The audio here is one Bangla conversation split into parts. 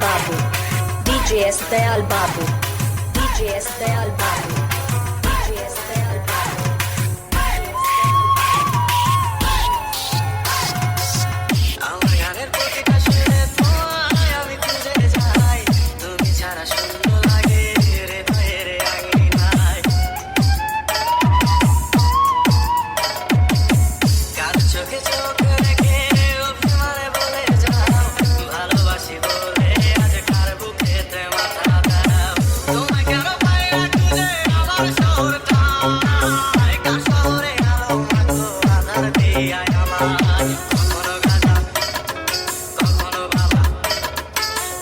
Babu, DJ S Dayal Babu, DJ S Dayal Babu, DJ S Dayal Babu. আমার গানের প্রতিটা শুনে তোমায় আমি খুঁজে যাই, তুমি ছাড়া শূন্য লাগে হৃদয়ের আঙিনায়। কার চোখে চোখ রেখে অভিমানে বলে যাও, ভালোবাসি বলে আজ কার বুকেতে মাথা দাও। তোমায় কেন পাই না খুঁজে আমার শহরটায়, কার শহরে আলো মাগো আধার দিয়ায় আমায়। কখনো গাজা কখনো বাবা,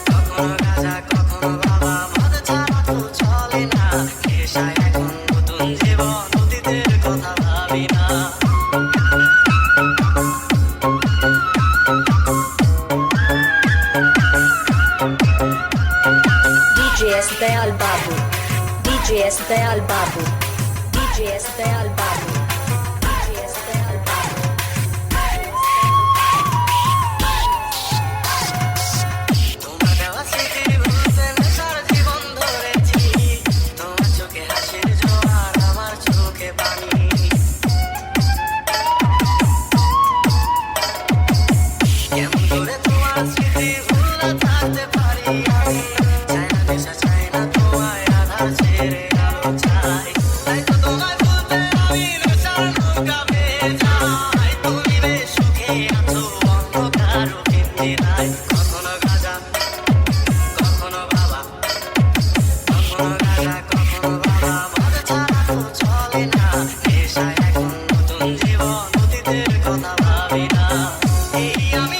কখনো গাজা কখনো বাবা, মদ ছাড়া তো চলে না। নেশায় এখন নতুন জীবন, অতীতের কথা ভাবি না। DJ S Dayal Babu, DJ S Dayal Babu, DJ S Dayal Babu, DJ S Dayal Babu. তোমার দেওয়া স্মৃতি ভুলতে নেশার জীবন ধরেছি, তোমার চোখে হাসির জোয়ার, আমার চোখে পানি। কেমন করে তোমার স্মৃতি ভুলে থাকতে পারি আমি, চাই না নেশা চাই না তোমায়, আধার ছেড়ে আলো চাই। তাই তো তোমায় ভুলতে আমি নেশার নৌকা ভেজাই, তুমি বেশ সুখে আছো অন্ধকার পিঞ্জিরায়। কখনো গাজা কখনো বাবা, কখনো গাজা কখনো বাবা, মদ ছাড়া তো চলে না। নেশায় এখন নতুন জীবন, অতীতের কথা ভাবি না। এই আমি